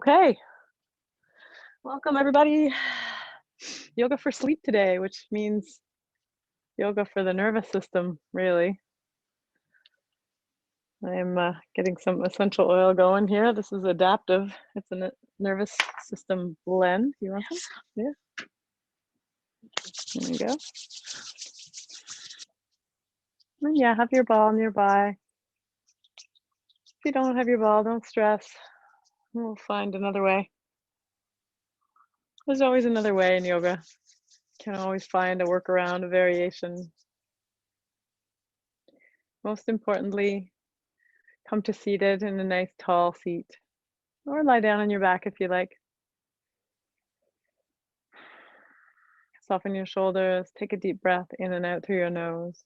Okay, welcome everybody. Yoga for sleep today, which means yoga for the nervous system, really. I'm getting some essential oil going here. This is adaptive. It's a nervous system blend. You want some? Yeah. There you go. And yeah, have your ball nearby. If you don't have your ball, don't stress. We'll find another way. There's always another way in yoga. Can always find a workaround, a variation. Most importantly, come to seated in a nice tall seat, or lie down on your back if you like. Soften your shoulders, take a deep breath in and out through your nose.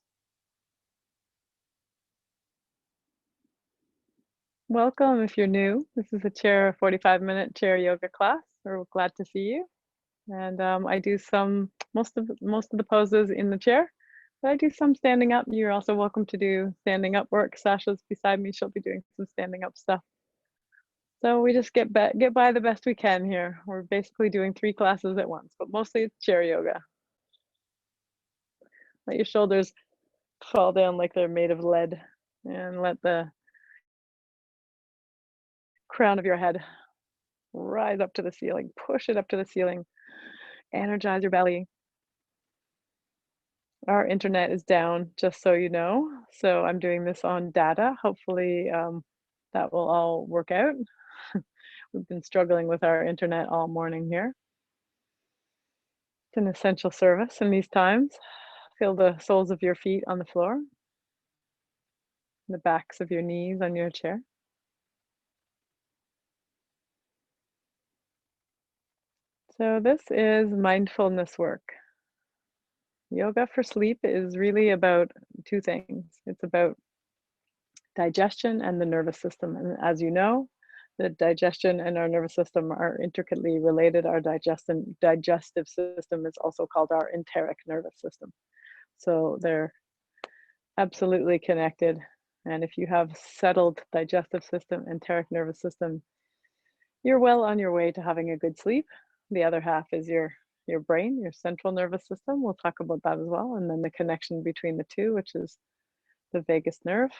Welcome if you're new. This is a 45-minute chair yoga class. We're glad to see you. And I do most of the poses in the chair, but I do some standing up. You're also welcome to do standing up work. Sasha's beside me. She'll be doing some standing up stuff. So we just get by the best we can here. We're basically doing 3 classes at once, but mostly it's chair yoga. Let your shoulders fall down like they're made of lead, and let the crown of your head rise up to the ceiling. Push it up to the ceiling. Energize your belly. Our internet is down, just so you know. So I'm doing this on data. Hopefully that will all work out. We've been struggling with our internet all morning here. It's an essential service in these times. Feel the soles of your feet on the floor, the backs of your knees on your chair. So this is mindfulness work. Yoga for sleep is really about 2 things. It's about digestion and the nervous system. And as you know, the digestion and our nervous system are intricately related. Our digestive system is also called our enteric nervous system. So they're absolutely connected. And if you have settled digestive system, enteric nervous system, you're well on your way to having a good sleep. The other half is your brain, your central nervous system. We'll talk about that as well. And then the connection between the two, which is the vagus nerve,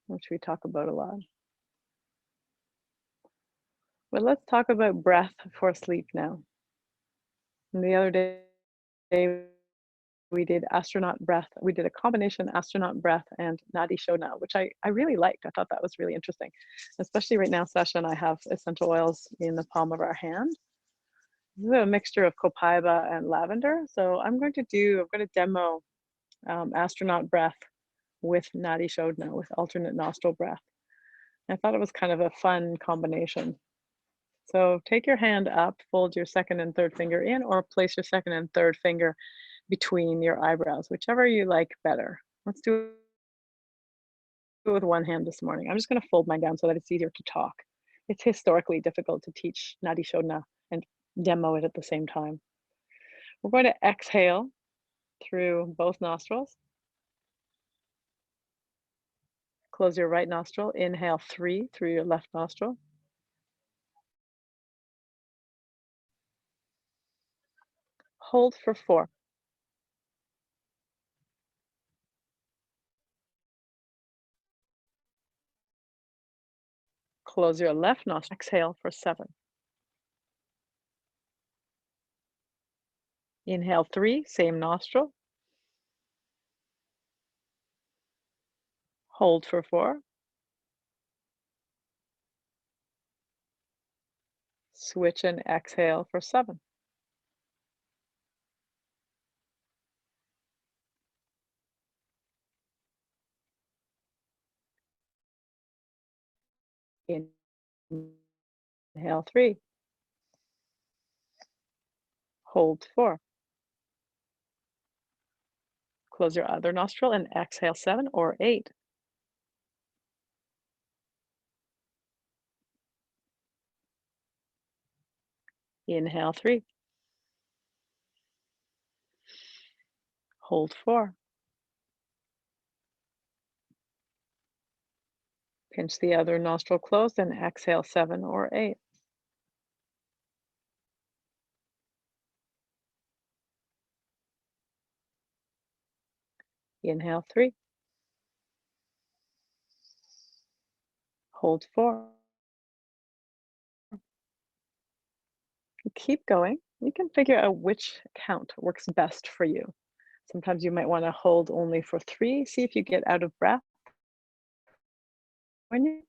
which we talk about a lot. But let's talk about breath for sleep now. And the other day we did astronaut breath. We did a combination astronaut breath and nadi shodhana, which I really liked. I thought that was really interesting. Especially right now, Sasha and I have essential oils in the palm of our hand. This is a mixture of copaiba and lavender. So I'm going to demo astronaut breath with nadi shodhana, with alternate nostril breath. I thought it was kind of a fun combination. So take your hand up, fold your second and third finger in, or place your second and third finger between your eyebrows, whichever you like better. Let's do it with one hand this morning. I'm just going to fold mine down so that it's easier to talk. It's historically difficult to teach nadi shodhana and demo it at the same time. We're going to exhale through both nostrils. Close your right nostril. Inhale 3 through your left nostril. Hold for 4. Close your left nostril. Exhale for 7. Inhale 3, same nostril. Hold for 4. Switch and exhale for 7. Inhale 3. Hold 4. Close your other nostril and exhale 7 or 8. Inhale 3. Hold 4. Pinch the other nostril closed and exhale 7 or 8. Inhale 3, hold 4. Keep going. You can figure out which count works best for you. Sometimes you might want to hold only for 3. See if you get out of breath. When you're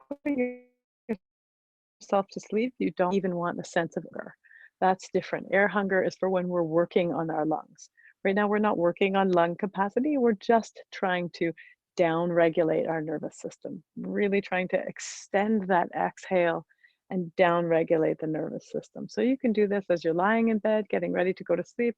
putting yourself to sleep, you don't even want a sense of air. That's different. Air hunger is for when we're working on our lungs. Right now, we're not working on lung capacity. We're just trying to down regulate our nervous system, really trying to extend that exhale and down regulate the nervous system. So you can do this as you're lying in bed, getting ready to go to sleep,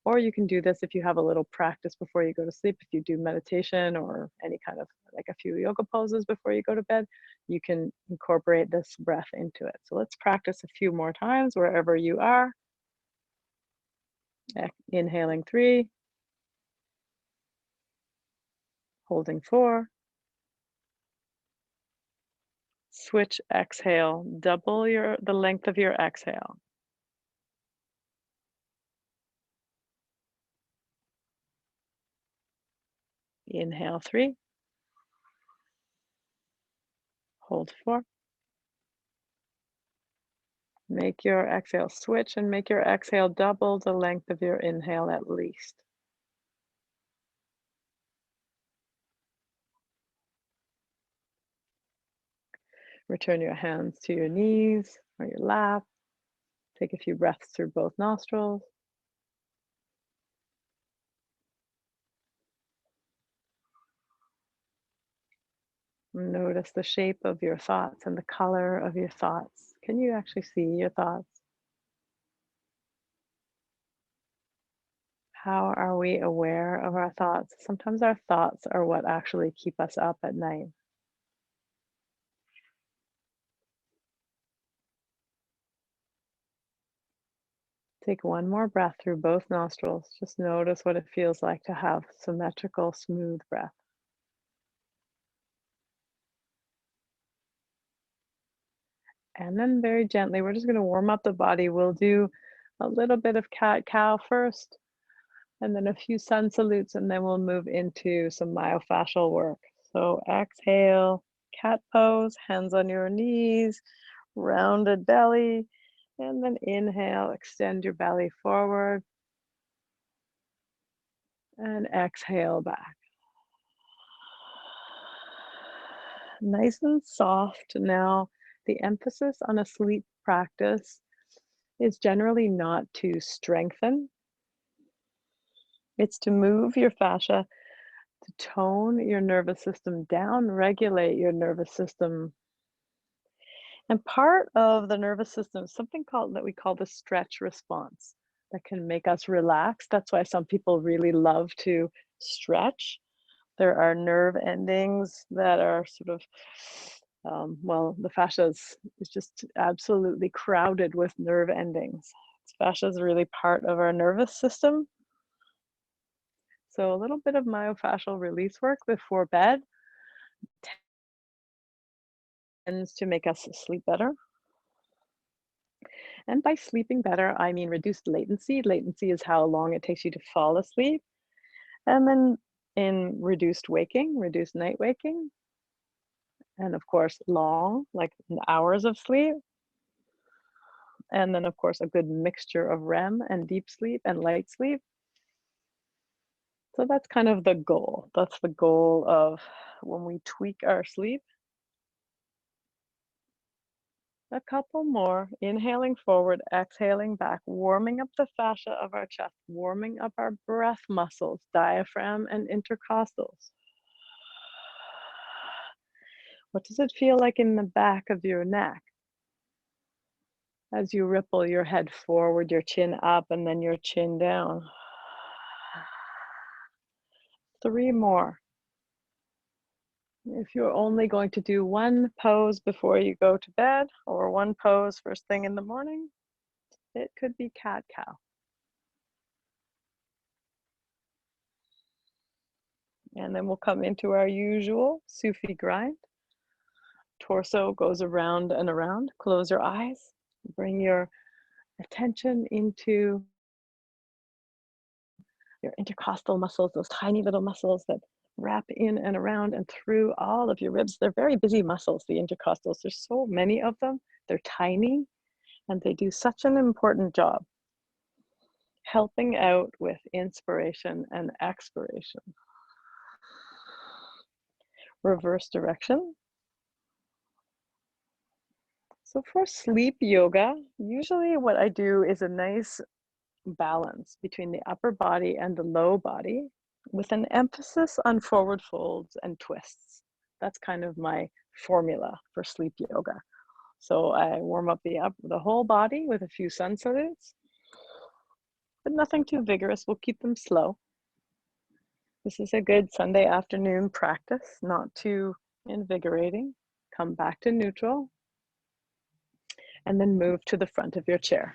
or you can do this if you have a little practice before you go to sleep. If you do meditation or any kind of like a few yoga poses before you go to bed, you can incorporate this breath into it. So let's practice a few more times wherever you are. Inhaling 3, holding 4. Switch exhale, double the length of your exhale. Inhale 3, hold 4. Make your exhale switch and make your exhale double the length of your inhale at least. Return your hands to your knees or your lap. Take a few breaths through both nostrils. Notice the shape of your thoughts and the color of your thoughts. Can you actually see your thoughts? How are we aware of our thoughts? Sometimes our thoughts are what actually keep us up at night. Take one more breath through both nostrils. Just notice what it feels like to have symmetrical, smooth breath. And then very gently, we're just going to warm up the body. We'll do a little bit of cat-cow first, and then a few sun salutes, and then we'll move into some myofascial work. So exhale, cat pose, hands on your knees, rounded belly, and then inhale, extend your belly forward, and exhale back. Nice and soft. Now, the emphasis on a sleep practice is generally not to strengthen, it's to move your fascia, to tone your nervous system down, regulate your nervous system. And part of the nervous system is something called that we call the stretch response that can make us relax. That's why some people really love to stretch. There are nerve endings that are sort of, well, the fascia is just absolutely crowded with nerve endings. Fascia is really part of our nervous system. So a little bit of myofascial release work before bed tends to make us sleep better. And by sleeping better, I mean reduced latency. Latency is how long it takes you to fall asleep. And then in reduced waking, reduced night waking, and of course, long, like hours of sleep. And then, of course, a good mixture of REM and deep sleep and light sleep. So that's kind of the goal. That's the goal of when we tweak our sleep. A couple more, inhaling forward, exhaling back, warming up the fascia of our chest, warming up our breath muscles, diaphragm and intercostals. What does it feel like in the back of your neck? As you ripple your head forward, your chin up, and then your chin down. 3 more. If you're only going to do one pose before you go to bed or one pose first thing in the morning, it could be cat-cow. And then we'll come into our usual Sufi grind. Torso goes around and around. Close your eyes. Bring your attention into your intercostal muscles, those tiny little muscles that wrap in and around and through all of your ribs. They're very busy muscles, the intercostals. There's so many of them. They're tiny and they do such an important job, helping out with inspiration and expiration. Reverse direction. So for sleep yoga, usually what I do is a nice balance between the upper body and the low body with an emphasis on forward folds and twists. That's kind of my formula for sleep yoga. So I warm up the whole body with a few sun salutes, but nothing too vigorous. We'll keep them slow. This is a good Sunday afternoon practice, not too invigorating. Come back to neutral and then move to the front of your chair.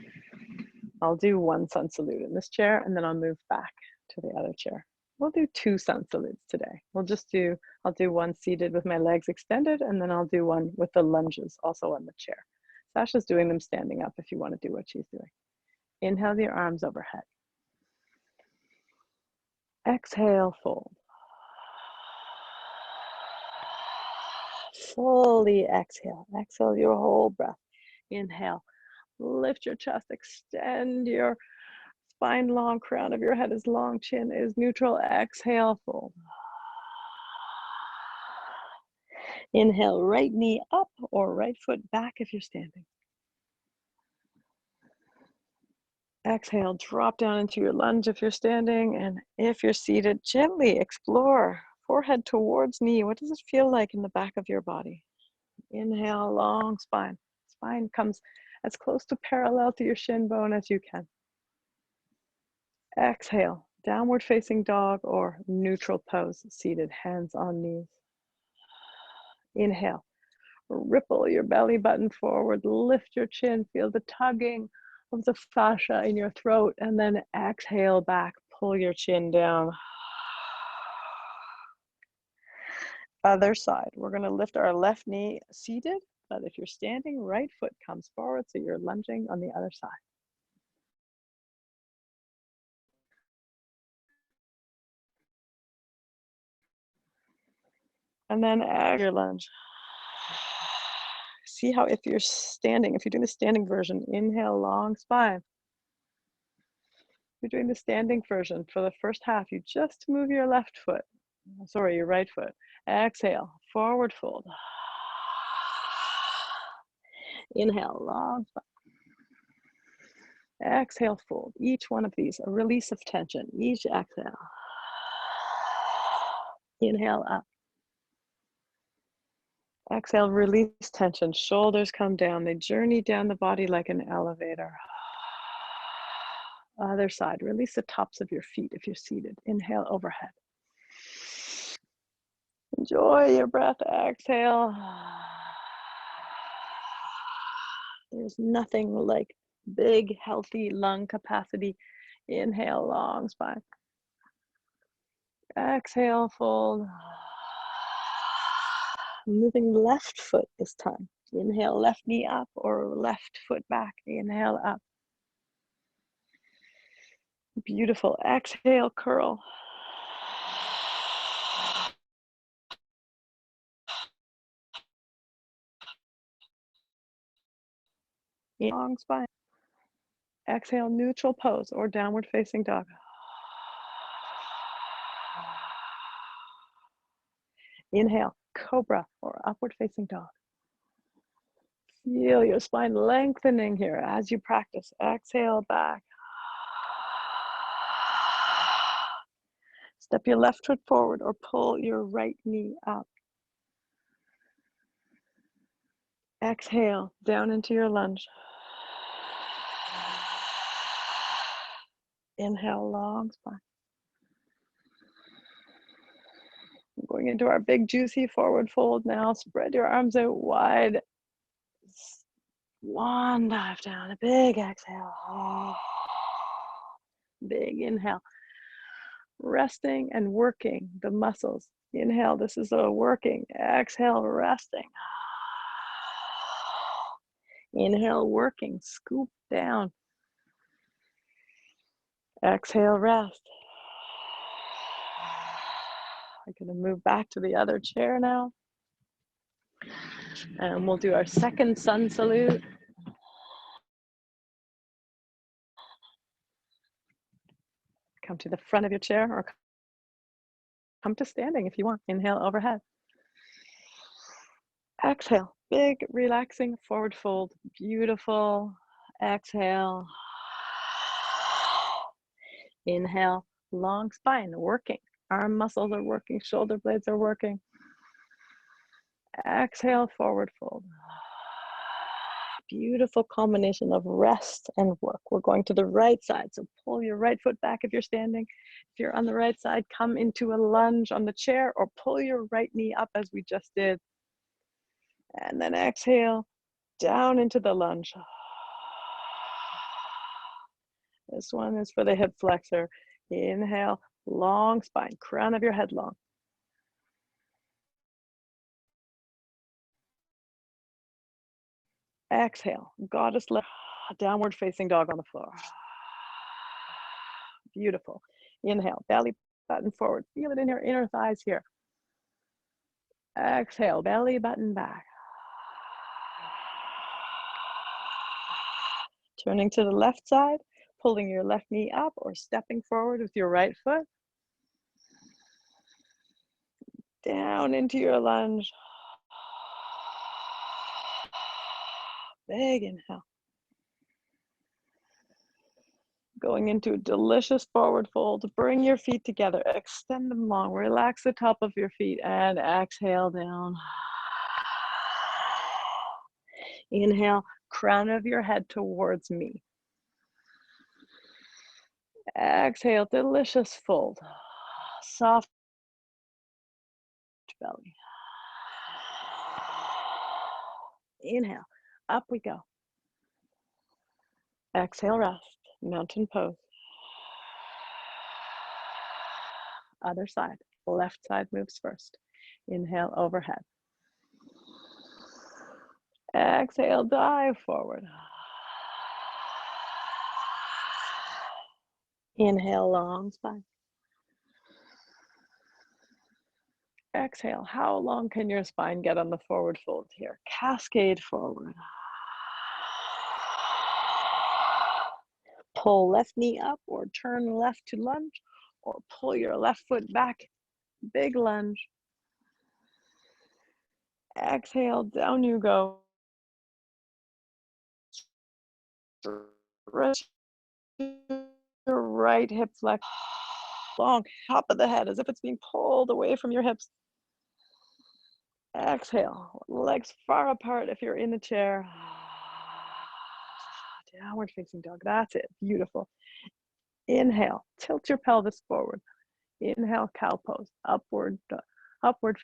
I'll do one sun salute in this chair and then I'll move back to the other chair. We'll do 2 sun salutes today. I'll do one seated with my legs extended and then I'll do one with the lunges also on the chair. Sasha's doing them standing up if you want to do what she's doing. Inhale your arms overhead. Exhale, fold. Fully exhale. Exhale your whole breath. Inhale. Lift your chest, extend your spine long, crown of your head is long, chin is neutral. Exhale, fold. Inhale, right knee up or right foot back if you're standing. Exhale, drop down into your lunge if you're standing, and if you're seated, gently explore forehead towards knee. What does it feel like in the back of your body? Inhale, long spine. Spine comes as close to parallel to your shin bone as you can. Exhale, downward facing dog or neutral pose, seated, hands on knees. Inhale, ripple your belly button forward, lift your chin, feel the tugging of the fascia in your throat, and then exhale back, pull your chin down. Other side, we're gonna lift our left knee seated, but if you're standing, right foot comes forward, so you're lunging on the other side. And then your lunge. See how if you're doing the standing version, inhale, long spine. You're doing the standing version for the first half. You just move your your right foot. Exhale, forward fold. Inhale, long spine. Exhale, fold. Each one of these, a release of tension. Each exhale. Inhale, up. Exhale, release tension. Shoulders come down. They journey down the body like an elevator. Other side, release the tops of your feet if you're seated. Inhale, overhead. Enjoy your breath. Exhale. There's nothing like big, healthy lung capacity. Inhale, long spine. Exhale, fold. Moving left foot this time. Inhale, left knee up or left foot back. Inhale, up. Beautiful. Exhale, curl. Long spine. Exhale, neutral pose or downward facing dog. Inhale, cobra or upward facing dog. Feel your spine lengthening here as you practice. Exhale, back. Step your left foot forward or pull your right knee up. Exhale, down into your lunge. Inhale, long spine. Going into our big juicy forward fold now. Spread your arms out wide. One dive down, a big exhale. Big inhale. Resting and working the muscles. Inhale, this is a working. Exhale, resting. Inhale, working. Scoop down. Exhale, rest. I'm going to move back to the other chair now. And we'll do our second sun salute. Come to the front of your chair or come to standing if you want. Inhale overhead. Exhale, big, relaxing forward fold. Beautiful. Exhale. Inhale, long spine, working. Arm muscles are working, shoulder blades are working. Exhale, forward fold. Beautiful combination of rest and work. We're going to the right side, so pull your right foot back if you're standing. If you're on the right side, come into a lunge on the chair or pull your right knee up as we just did. And then exhale, down into the lunge. This one is for the hip flexor. Inhale, long spine, crown of your head long. Exhale, goddess lift, downward facing dog on the floor. Beautiful. Inhale, belly button forward. Feel it in your inner thighs here. Exhale, belly button back. Turning to the left side, pulling your left knee up or stepping forward with your right foot. Down into your lunge. Big inhale. Going into a delicious forward fold. Bring your feet together. Extend them long. Relax the top of your feet and exhale down. Inhale, crown of your head towards me. Exhale, delicious fold. Soft belly. Inhale, up we go. Exhale, rest, mountain pose. Other side, left side moves first. Inhale, overhead. Exhale, dive forward. Inhale, long spine. Exhale, how long can your spine get on the forward fold here? Cascade forward. Pull left knee up or turn left to lunge or pull your left foot back. Big lunge. Exhale, down you go. Stretch your right hip flex long, top of the head as if it's being pulled away from your hips. Exhale, legs far apart if you're in the chair. Downward facing dog, that's it, beautiful. Inhale, tilt your pelvis forward. Inhale, cow pose, upward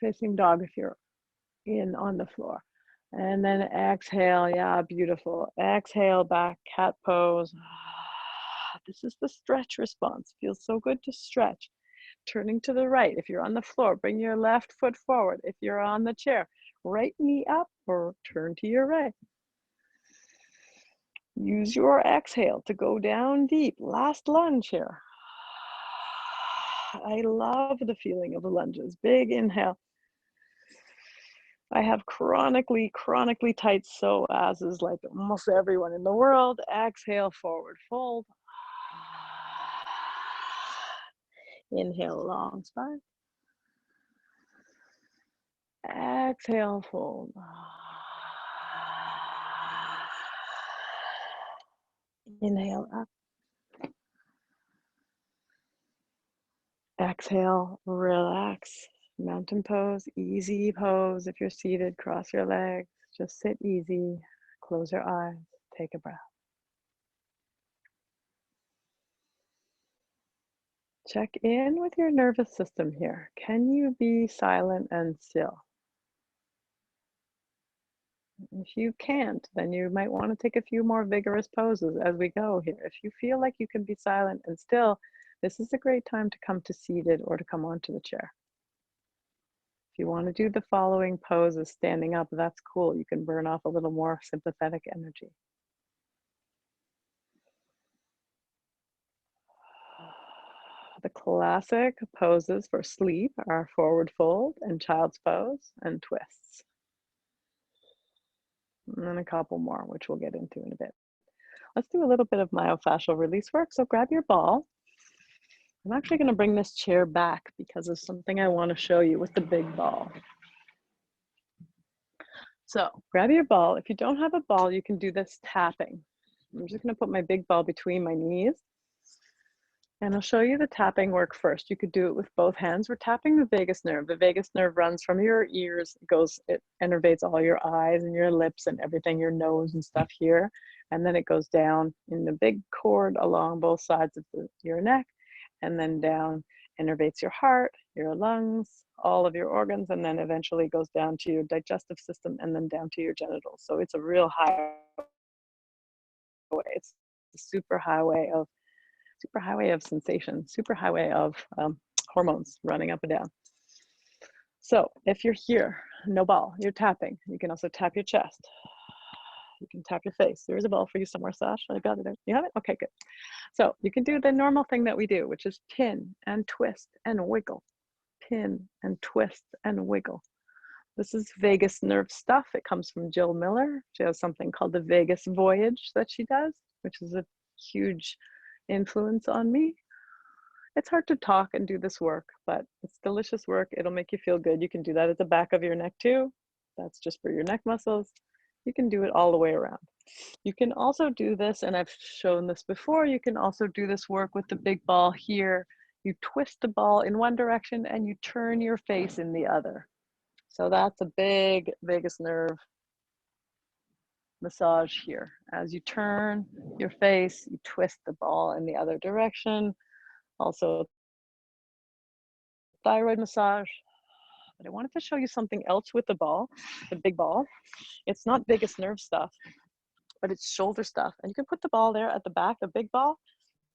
facing dog if you're in on the floor. And then exhale, yeah, beautiful. Exhale, back cat pose. This is the stretch response. Feels so good to stretch. Turning to the right. If you're on the floor, bring your left foot forward. If you're on the chair, right knee up or turn to your right. Use your exhale to go down deep. Last lunge here. I love the feeling of the lunges. Big inhale. I have chronically tight psoases like almost everyone in the world. Exhale, forward fold. Inhale, long spine. Exhale, fold. Inhale up. Exhale, relax. Mountain pose, easy pose. If you're seated, cross your legs. Just sit easy. Close your eyes. Take a breath. Check in with your nervous system here. Can you be silent and still? If you can't, then you might want to take a few more vigorous poses as we go here. If you feel like you can be silent and still, this is a great time to come to seated or to come onto the chair. If you want to do the following poses standing up, that's cool. You can burn off a little more sympathetic energy. The classic poses for sleep are forward fold and child's pose and twists. And then a couple more, which we'll get into in a bit. Let's do a little bit of myofascial release work. So grab your ball. I'm actually going to bring this chair back because of something I want to show you with the big ball. So grab your ball. If you don't have a ball, you can do this tapping. I'm just going to put my big ball between my knees. And I'll show you the tapping work first. You could do it with both hands. We're tapping the vagus nerve. The vagus nerve runs from your ears, it innervates all your eyes and your lips and everything, your nose and stuff here. And then it goes down in the big cord along both sides of your neck, and then down, innervates your heart, your lungs, all of your organs, and then eventually goes down to your digestive system and then down to your genitals. So it's a real highway. It's a super highway of sensation, super highway of hormones running up and down. So if you're here, no ball, you're tapping. You can also tap your chest. You can tap your face. There is a ball for you somewhere, Sash. I got it. You have it? Okay, good. So you can do the normal thing that we do, which is pin and twist and wiggle. Pin and twist and wiggle. This is vagus nerve stuff. It comes from Jill Miller. She has something called the Vagus Voyage that she does, which is a huge influence on me. It's hard to talk and do this work, but it's delicious work. It'll make you feel good. You can do that at the back of your neck too. That's just for your neck muscles. You can do it all the way around. You can also do this, and I've shown this before, you can also do this work with the big ball here. You twist the ball in one direction and you turn your face in the other. So that's a big vagus nerve massage here. As you turn your face, you twist the ball in the other direction. Also thyroid massage. But I wanted to show you something else with the ball, the big ball. It's not vagus nerve stuff, but it's shoulder stuff. And you can put the ball there at the back, the big ball,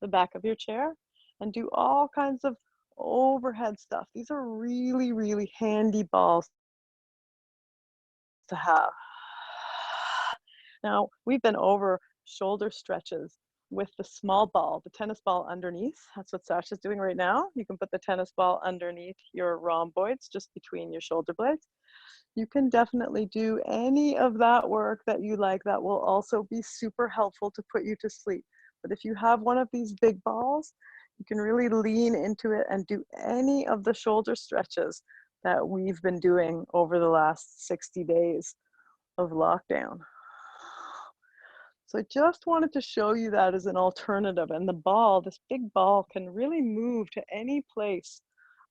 the back of your chair, and do all kinds of overhead stuff. These are really, really handy balls to have. Now, we've been over shoulder stretches with the small ball, the tennis ball underneath. That's what Sasha's doing right now. You can put the tennis ball underneath your rhomboids, just between your shoulder blades. You can definitely do any of that work that you like. That will also be super helpful to put you to sleep. But if you have one of these big balls, you can really lean into it and do any of the shoulder stretches that we've been doing over the last 60 days of lockdown. So I just wanted to show you that as an alternative. And the ball, this big ball, can really move to any place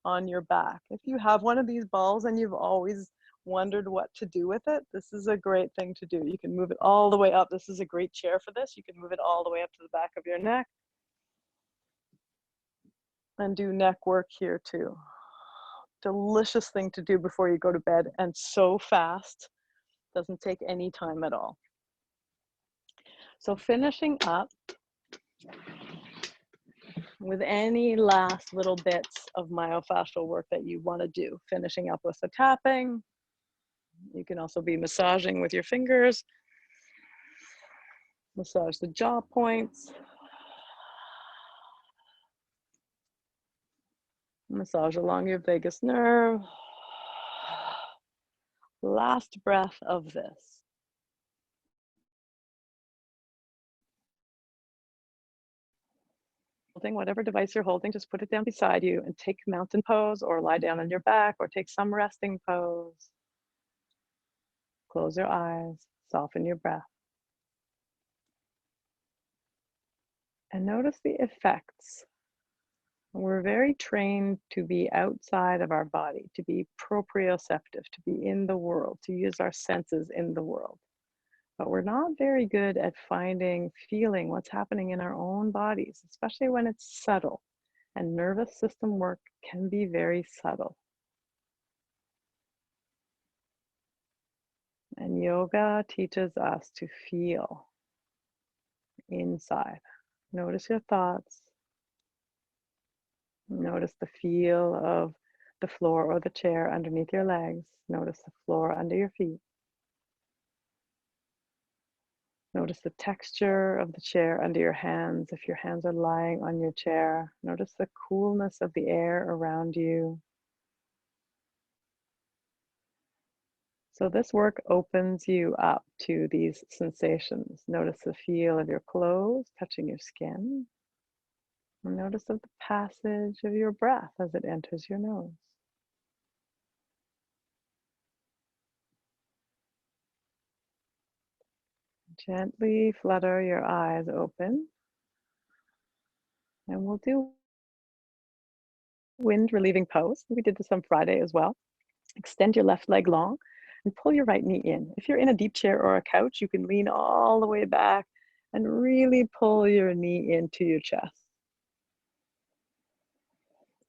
on your back. If you have one of these balls and you've always wondered what to do with it, this is a great thing to do. You can move it all the way up. This is a great chair for this. You can move it all the way up to the back of your neck and do neck work here too. Delicious thing to do before you go to bed, and so fast. Doesn't take any time at all. So finishing up with any last little bits of myofascial work that you want to do. Finishing up with the tapping. You can also be massaging with your fingers. Massage the jaw points. Massage along your vagus nerve. Last breath of this. Whatever device you're holding, just put it down beside you and take mountain pose, or lie down on your back, or take some resting pose. Close your eyes, soften your breath. And notice the effects. We're very trained to be outside of our body, to be proprioceptive, to be in the world, to use our senses in the world. But we're not very good at feeling what's happening in our own bodies, especially when it's subtle. And nervous system work can be very subtle. And yoga teaches us to feel inside. Notice your thoughts. Notice the feel of the floor or the chair underneath your legs. Notice the floor under your feet. Notice the texture of the chair under your hands. If your hands are lying on your chair, notice the coolness of the air around you. So this work opens you up to these sensations. Notice the feel of your clothes touching your skin. And notice of the passage of your breath as it enters your nose. Gently flutter your eyes open. And we'll do wind relieving pose. We did this on Friday as well. Extend your left leg long and pull your right knee in. If you're in a deep chair or a couch, you can lean all the way back and really pull your knee into your chest.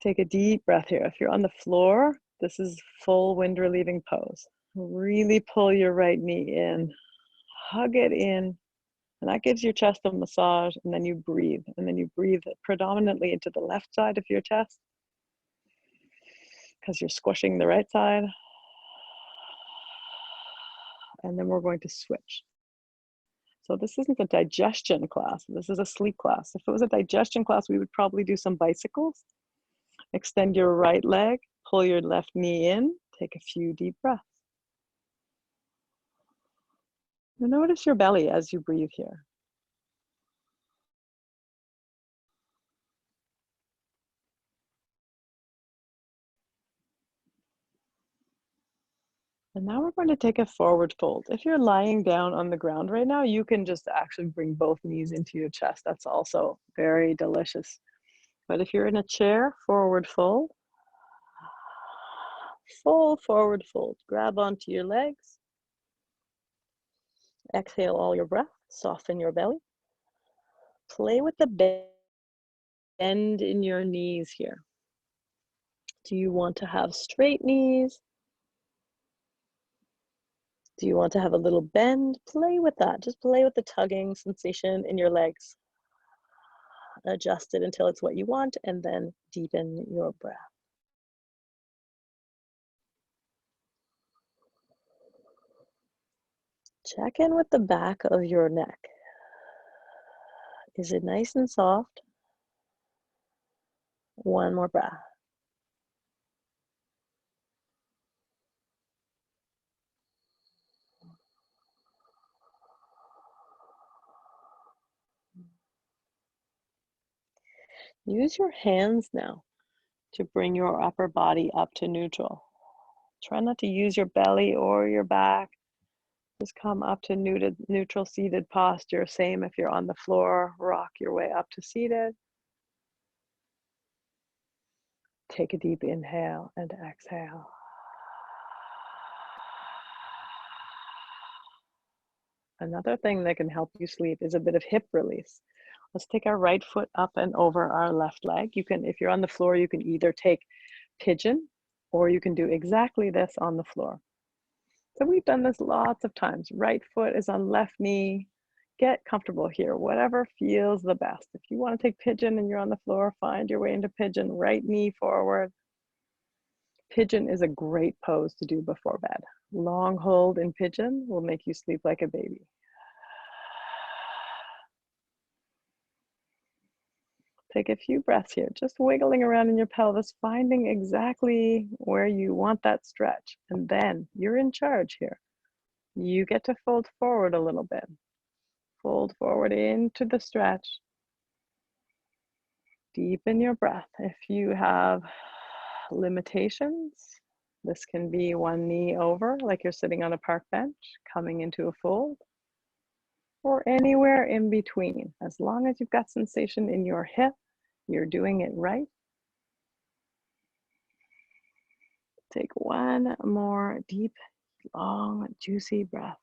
Take a deep breath here. If you're on the floor, this is full wind relieving pose. Really pull your right knee in, hug it in, and that gives your chest a massage, and then you breathe. And then you breathe predominantly into the left side of your chest because you're squishing the right side. And then we're going to switch. So this isn't a digestion class, this is a sleep class. If it was a digestion class, we would probably do some bicycles. Extend your right leg, pull your left knee in, take a few deep breaths. And notice your belly as you breathe here. And now we're going to take a forward fold. If you're lying down on the ground right now, you can just actually bring both knees into your chest. That's also very delicious. But if you're in a chair, forward fold. Full forward fold. Grab onto your legs. Exhale all your breath. Soften your belly. Play with the bend in your knees here. Do you want to have straight knees? Do you want to have a little bend? Play with that. Just play with the tugging sensation in your legs. Adjust it until it's what you want, and then deepen your breath. Check in with the back of your neck. Is it nice and soft? One more breath. Use your hands now to bring your upper body up to neutral. Try not to use your belly or your back. Just come up to neutral seated posture. Same if you're on the floor, rock your way up to seated. Take a deep inhale and exhale. Another thing that can help you sleep is a bit of hip release. Let's take our right foot up and over our left leg. You can, if you're on the floor, you can either take pigeon or you can do exactly this on the floor. So we've done this lots of times. Right foot is on left knee. Get comfortable here, whatever feels the best. If you want to take pigeon and you're on the floor, find your way into pigeon, right knee forward. Pigeon is a great pose to do before bed. Long hold in pigeon will make you sleep like a baby. Take a few breaths here, just wiggling around in your pelvis, finding exactly where you want that stretch. And then you're in charge here. You get to fold forward a little bit. Fold forward into the stretch. Deepen your breath. If you have limitations, this can be one knee over, like you're sitting on a park bench, coming into a fold, or anywhere in between. As long as you've got sensation in your hip, you're doing it right. Take one more deep, long, juicy breath.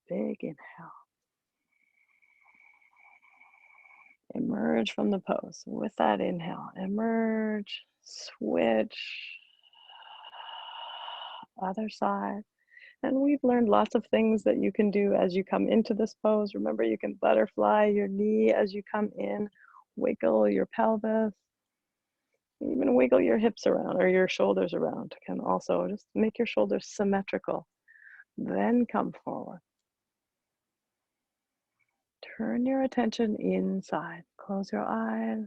Big inhale. Emerge from the pose. With that inhale, emerge, switch, other side. And we've learned lots of things that you can do as you come into this pose. Remember, you can butterfly your knee as you come in, wiggle your pelvis. Even wiggle your hips around or your shoulders around can also just make your shoulders symmetrical. Then come forward. Turn your attention inside. Close your eyes.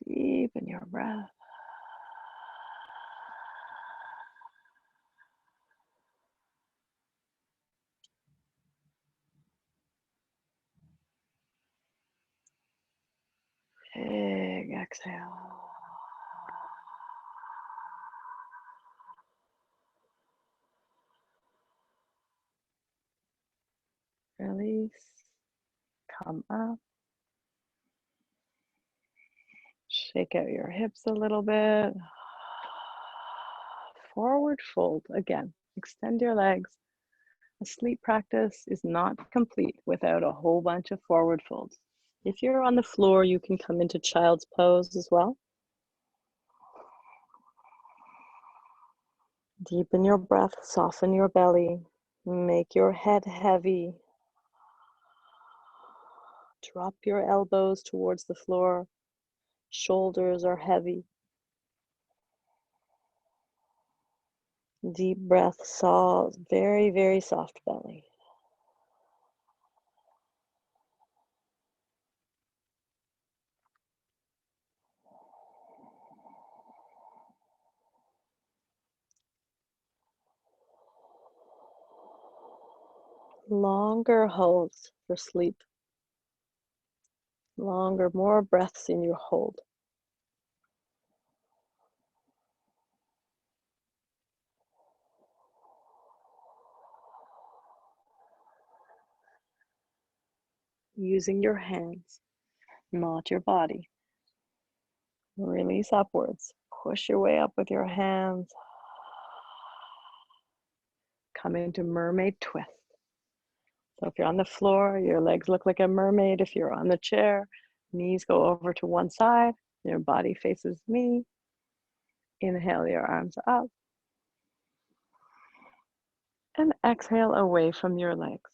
Deepen your breath. Big exhale. Release. Come up. Shake out your hips a little bit. Forward fold again. Extend your legs. A sleep practice is not complete without a whole bunch of forward folds. If you're on the floor, you can come into child's pose as well. Deepen your breath, soften your belly, make your head heavy. Drop your elbows towards the floor. Shoulders are heavy. Deep breath, very, very soft belly. Longer holds for sleep. Longer, more breaths in your hold. Using your hands, not your body. Release upwards. Push your way up with your hands. Come into mermaid twist. So if you're on the floor, your legs look like a mermaid. If you're on the chair, knees go over to one side, your body faces me. Inhale your arms up. And exhale away from your legs.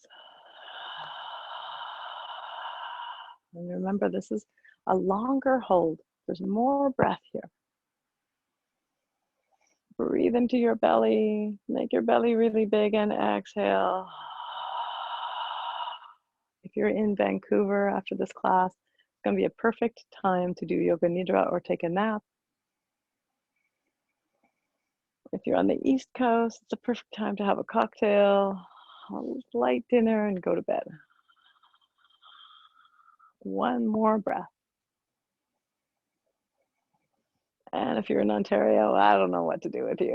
And remember, this is a longer hold. There's more breath here. Breathe into your belly. Make your belly really big and exhale. If you're in Vancouver after this class, it's going to be a perfect time to do yoga nidra or take a nap. If you're on the East Coast, it's a perfect time to have a cocktail, a light dinner, and go to bed. One more breath. And if you're in Ontario, I don't know what to do with you.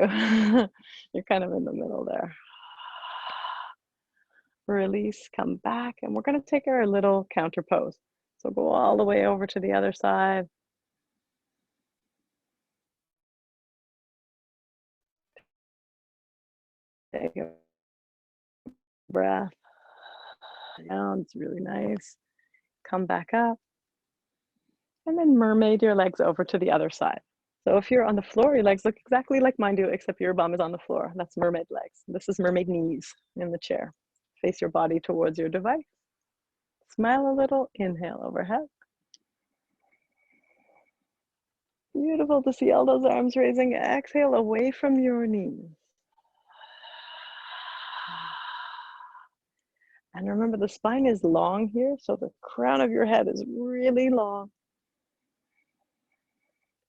You're kind of in the middle there. Release, come back, and we're going to take our little counter pose. So go all the way over to the other side. Take a breath. Sounds really nice. Come back up. And then mermaid your legs over to the other side. So if you're on the floor, your legs look exactly like mine do, except your bum is on the floor. That's mermaid legs. This is mermaid knees in the chair. Face your body towards your device. Smile a little, inhale overhead. Beautiful to see all those arms raising. Exhale away from your knees. And remember, the spine is long here, so the crown of your head is really long.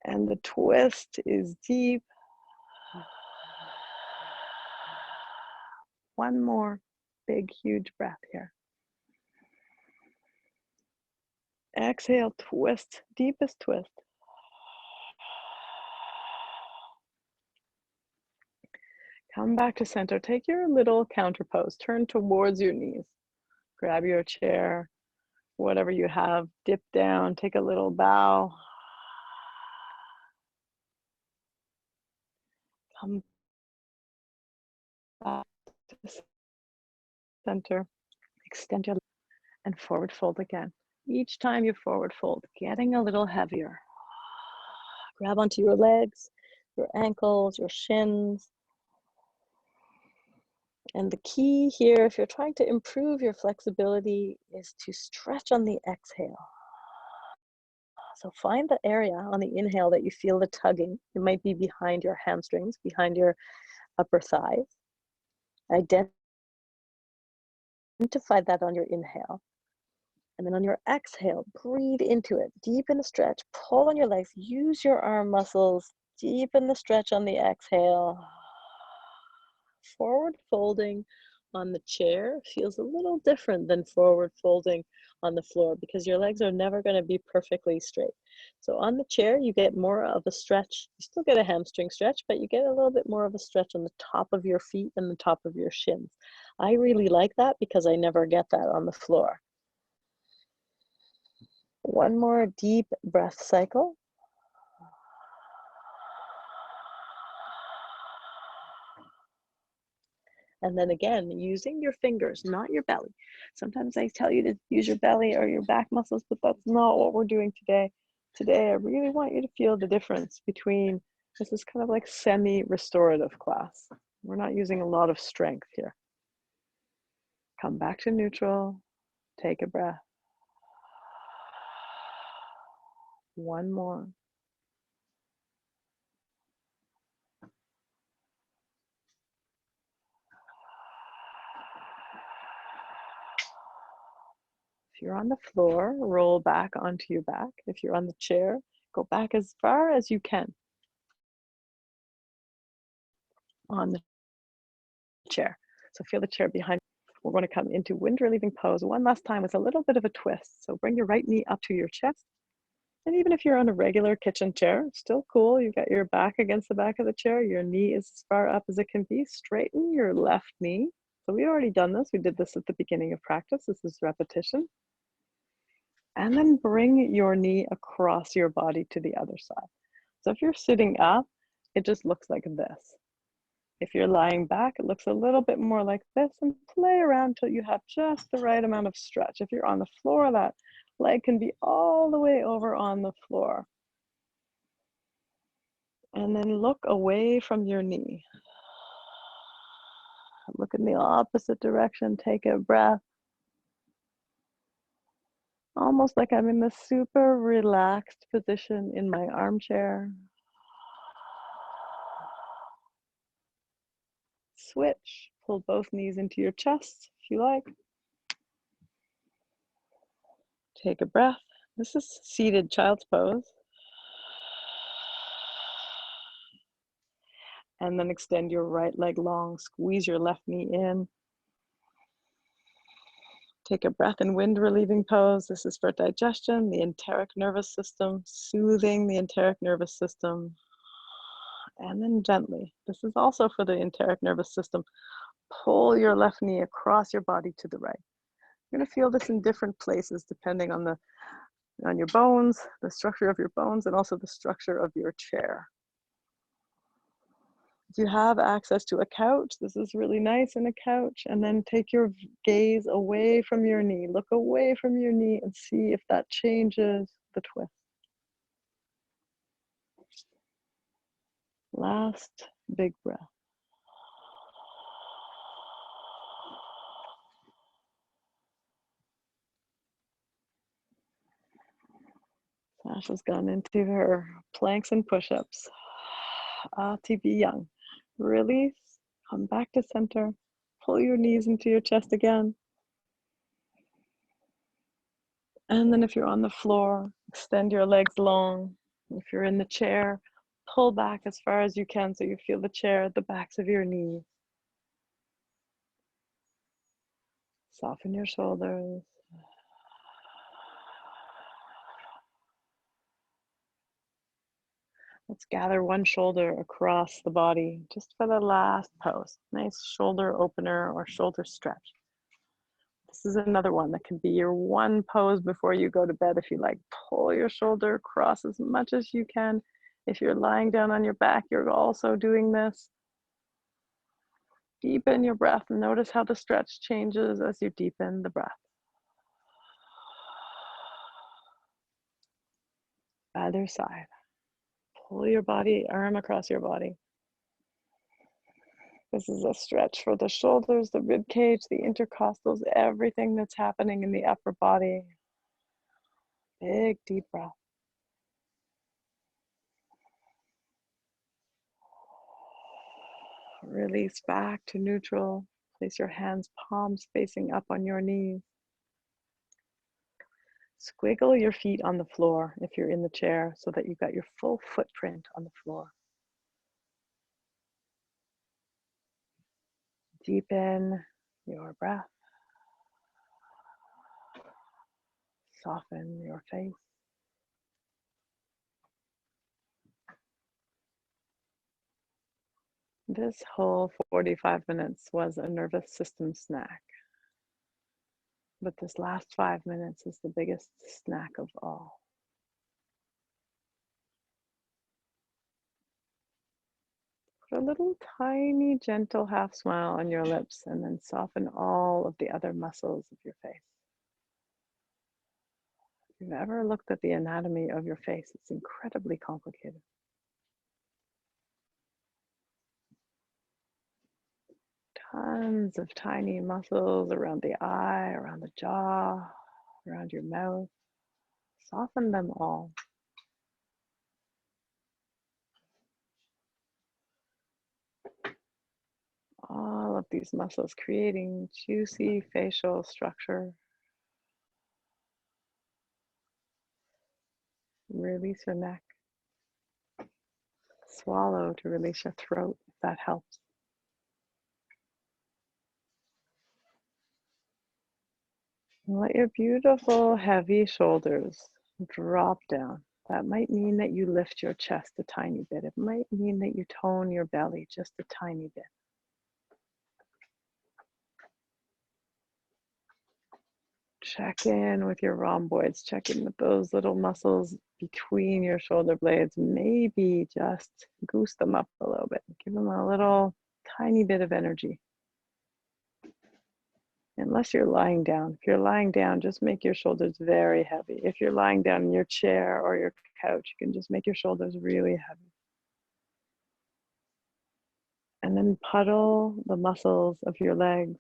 And the twist is deep. One more big, huge breath here. Exhale, twist, deepest twist. Come back to center. Take your little counter pose. Turn towards your knees. Grab your chair, whatever you have. Dip down, take a little bow. Come back to center. Extend your legs and forward fold again. Each time you forward fold, getting a little heavier. Grab onto your legs, your ankles, your shins. And the key here, if you're trying to improve your flexibility, is to stretch on the exhale. So find the area on the inhale that you feel the tugging. It might be behind your hamstrings, behind your upper thighs. Identify that on your inhale. And then on your exhale, breathe into it. Deepen the stretch. Pull on your legs. Use your arm muscles. Deepen the stretch on the exhale. Forward folding on the chair feels a little different than forward folding on the floor because your legs are never going to be perfectly straight. So on the chair, you get more of a stretch. You still get a hamstring stretch, but you get a little bit more of a stretch on the top of your feet and the top of your shins. I really like that because I never get that on the floor. One more deep breath cycle. And then again, using your fingers, not your belly. Sometimes I tell you to use your belly or your back muscles, but that's not what we're doing today. Today, I really want you to feel the difference between, this is kind of like semi-restorative class. We're not using a lot of strength here. Come back to neutral, take a breath. One more. If you're on the floor, roll back onto your back. If you're on the chair, go back as far as you can on the chair. So feel the chair behind. We're going to come into wind relieving pose one last time with a little bit of a twist. So bring your right knee up to your chest. And even if you're on a regular kitchen chair, still cool. You've got your back against the back of the chair. Your knee is as far up as it can be. Straighten your left knee. So we've already done this. We did this at the beginning of practice. This is repetition. And then bring your knee across your body to the other side. So if you're sitting up, it just looks like this. If you're lying back, it looks a little bit more like this, and play around till you have just the right amount of stretch. If you're on the floor, that leg can be all the way over on the floor. And then look away from your knee. Look in the opposite direction, take a breath. Almost like I'm in this super relaxed position in my armchair. Switch, pull both knees into your chest if you like. Take a breath. This is seated child's pose. And then extend your right leg long, squeeze your left knee in. Take a breath in wind relieving pose. This is for digestion, the enteric nervous system, soothing the enteric nervous system. And then gently, this is also for the enteric nervous system. Pull your left knee across your body to the right. You're gonna feel this in different places depending on your bones, the structure of your bones, and also the structure of your chair. If you have access to a couch, this is really nice in a couch, and then take your gaze away from your knee. Look away from your knee and see if that changes the twist. Last big breath. Sasha's gone into her planks and push-ups. To be young. Release, come back to center. Pull your knees into your chest again. And then if you're on the floor, extend your legs long. If you're in the chair, pull back as far as you can so you feel the chair at the backs of your knees. Soften your shoulders. Let's gather one shoulder across the body just for the last pose. Nice shoulder opener or shoulder stretch. This is another one that can be your one pose before you go to bed if you like. Pull your shoulder across as much as you can. If you're lying down on your back, you're also doing this. Deepen your breath and notice how the stretch changes as you deepen the breath. Other side. Pull your body, arm across your body. This is a stretch for the shoulders, the rib cage, the intercostals, everything that's happening in the upper body. Big, deep breath. Release back to neutral. Place your hands, palms facing up on your knees. Squiggle your feet on the floor if you're in the chair so that you've got your full footprint on the floor. Deepen your breath. Soften your face. This whole 45 minutes was a nervous system snack. But this last 5 minutes is the biggest snack of all. Put a little tiny, gentle half smile on your lips and then soften all of the other muscles of your face. If you've ever looked at the anatomy of your face, it's incredibly complicated. Tons of tiny muscles around the eye, around the jaw, around your mouth. Soften them all. All of these muscles creating juicy facial structure. Release your neck. Swallow to release your throat, if that helps. And let your beautiful, heavy shoulders drop down. That might mean that you lift your chest a tiny bit. It might mean that you tone your belly just a tiny bit. Check in with your rhomboids. Check in with those little muscles between your shoulder blades. Maybe just goose them up a little bit. Give them a little tiny bit of energy. Unless you're lying down. If you're lying down, just make your shoulders very heavy. If you're lying down in your chair or your couch, you can just make your shoulders really heavy. And then puddle the muscles of your legs,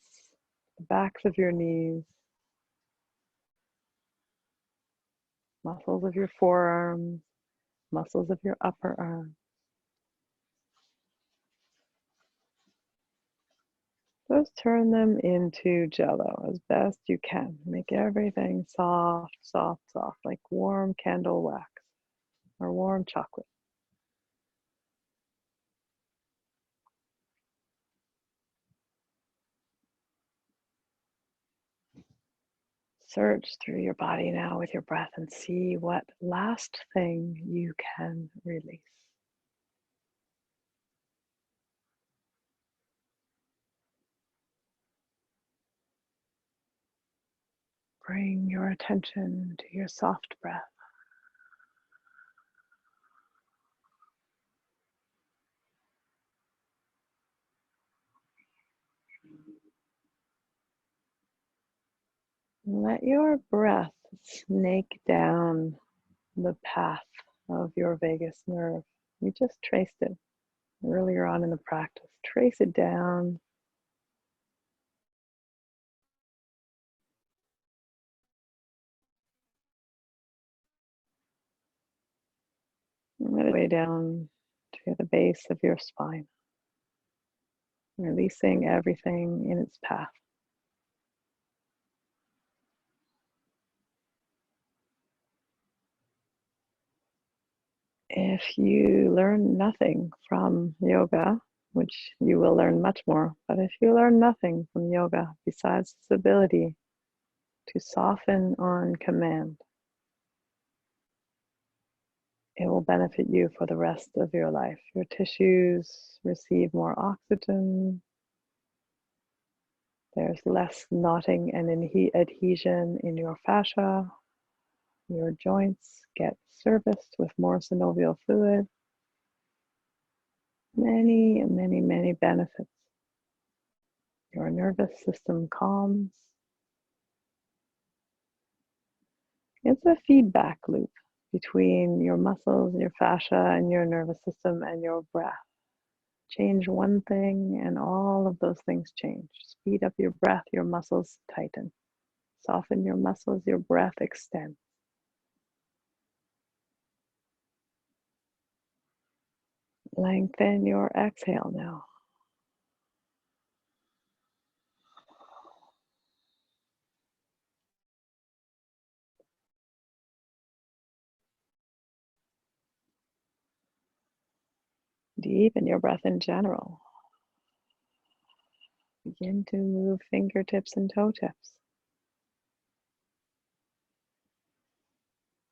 the backs of your knees, muscles of your forearms, muscles of your upper arms. Just turn them into jello as best you can. Make everything soft, soft, soft, like warm candle wax or warm chocolate. Search through your body now with your breath and see what last thing you can release. Bring your attention to your soft breath. Let your breath snake down the path of your vagus nerve. We just traced it earlier on in the practice. Trace it down. Let it way down to the base of your spine, releasing everything in its path. If you learn nothing from yoga, which you will learn much more, but if you learn nothing from yoga besides its ability to soften on command, it will benefit you for the rest of your life. Your tissues receive more oxygen. There's less knotting and adhesion in your fascia. Your joints get serviced with more synovial fluid. Many, many, many benefits. Your nervous system calms. It's a feedback loop between your muscles, your fascia, and your nervous system and your breath. Change one thing and all of those things change. Speed up your breath, your muscles tighten. Soften your muscles, your breath extends. Lengthen your exhale now. Deepen your breath in general. Begin to move fingertips and toe tips.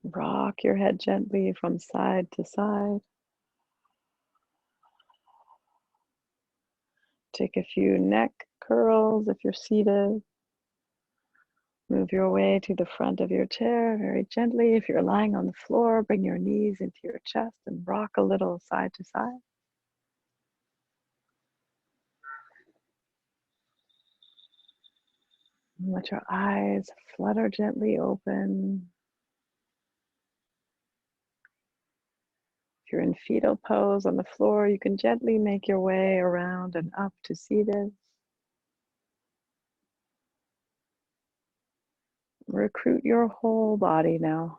Rock your head gently from side to side. Take a few neck curls if you're seated. Move your way to the front of your chair very gently. If you're lying on the floor, bring your knees into your chest and rock a little side to side. Let your eyes flutter gently open. If you're in fetal pose on the floor, you can gently make your way around and up to seated. Recruit your whole body now.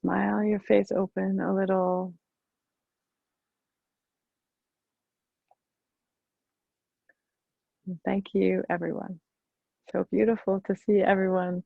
Smile your face open a little. And thank you, everyone. So beautiful to see everyone